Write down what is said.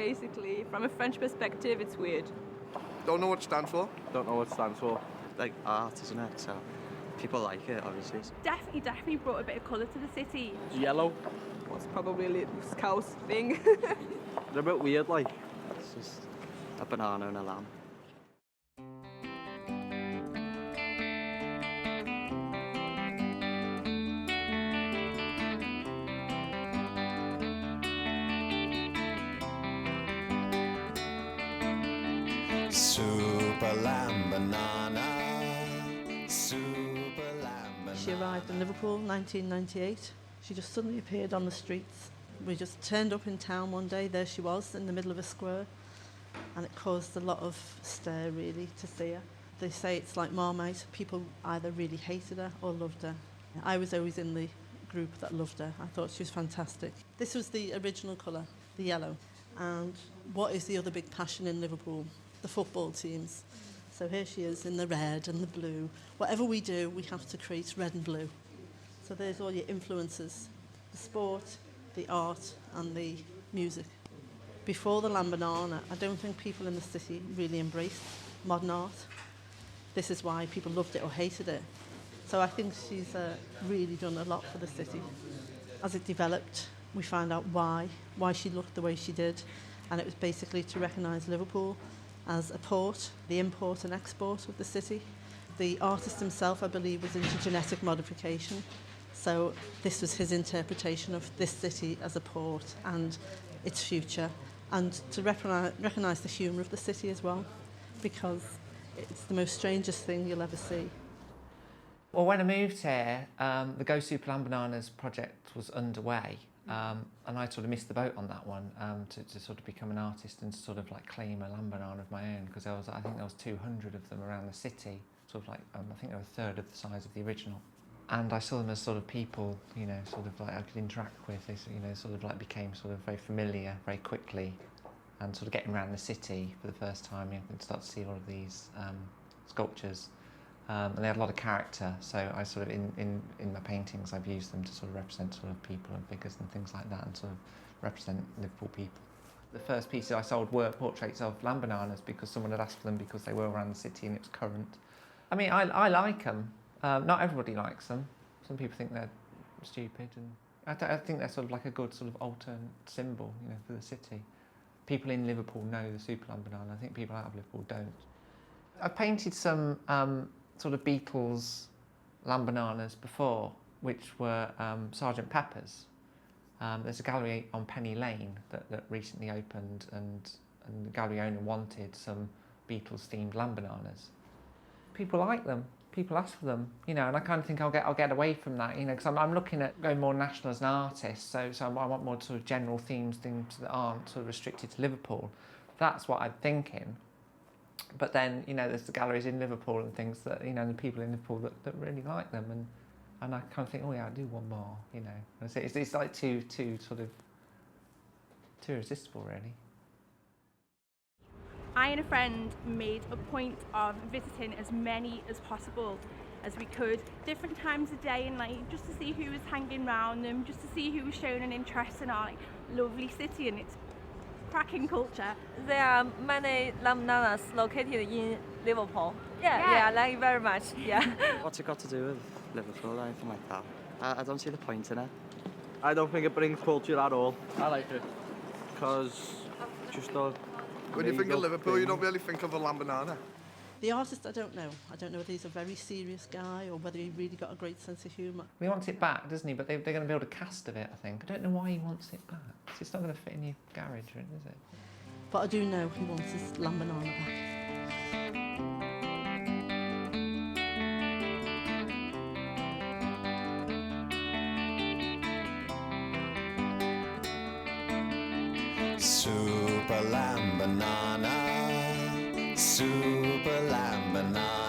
basically. From a French perspective, it's weird. Don't know what it stands for. Don't know what it stands for. Like art, isn't it? So people like it, obviously. Definitely brought a bit of colour to the city. It's yellow. It's probably a little scouse thing. They're a bit weird, like. It's just a banana and a lamb. Superlambanana, Superlambanana. She arrived in Liverpool in 1998. She just suddenly appeared on the streets. We just turned up in town one day, there she was in the middle of a square, and it caused a lot of stir really to see her. They say it's like Marmite, people either really hated her or loved her. I was always in the group that loved her. I thought she was fantastic. This was the original colour, the yellow. And what is the other big passion in Liverpool? The football teams. So here she is in the red and the blue. Whatever we do, we have to create red and blue. So there's all your influences, the sport, the art and the music. Before the Lambanana, I don't think people in the city really embraced modern art. This is why people loved it or hated it. So I think she's really done a lot for the city. As it developed, we found out why she looked the way she did, and it was basically to recognise Liverpool as a port, the import and export of the city. The artist himself, I believe, was into genetic modification, so this was his interpretation of this city as a port and its future, and to recognise the humour of the city as well, because it's the most strangest thing you'll ever see. Well, when I moved here, the Go Superlambanana's project was underway, and I sort of missed the boat on that one to sort of become an artist and sort of like claim a lambanana of my own, because I think there was 200 of them around the city, sort of like I think they were a third of the size of the original. And I saw them as sort of people, you know, sort of like I could interact with. They, you know, sort of like became sort of very familiar very quickly, and sort of getting around the city for the first time, you can start to see all of these sculptures. And they had a lot of character, so I sort of, in my paintings, I've used them to sort of represent sort of people and figures and things like that, and sort of represent Liverpool people. The first pieces I sold were portraits of lambananas because someone had asked for them because they were around the city and it was current. I mean, I like them. Not everybody likes them. Some people think they're stupid, and I think they're sort of like a good sort of alternate symbol, you know, for the city. People in Liverpool know the Superlambanana. I think people out of Liverpool don't. I've painted some sort of Beatles lambananas before, which were Sgt. Pepper's. There's a gallery on Penny Lane that recently opened, and the gallery owner wanted some Beatles-themed lambananas. People like them. People ask for them, you know, and I kind of think I'll get away from that, you know, because I'm looking at going more national as an artist, so I want more sort of general themes, things that aren't sort of restricted to Liverpool. That's what I'm thinking. But then, you know, there's the galleries in Liverpool and things that, you know, the people in Liverpool that really like them, and I kind of think, oh yeah, I'll do one more, you know. And it's like too sort of too irresistible, really. I and a friend made a point of visiting as many as possible as we could, different times of day and night, just to see who was hanging around them, just to see who was showing an interest in our lovely city and its cracking culture. There are many lambananas located in Liverpool. Yeah, I like it very much. Yeah. What's it got to do with Liverpool or anything like that? I don't see the point in it. I don't think it brings culture at all. I like it, because just a... When you think of Liverpool, you don't really think of a lambanana. The artist, I don't know. I don't know whether he's a very serious guy or whether he really got a great sense of humour. He wants it back, doesn't he? But they're going to build a cast of it, I think. I don't know why he wants it back. It's not going to fit in your garage, is it? But I do know he wants his lambanana back. Superlambanana, Superlambanana.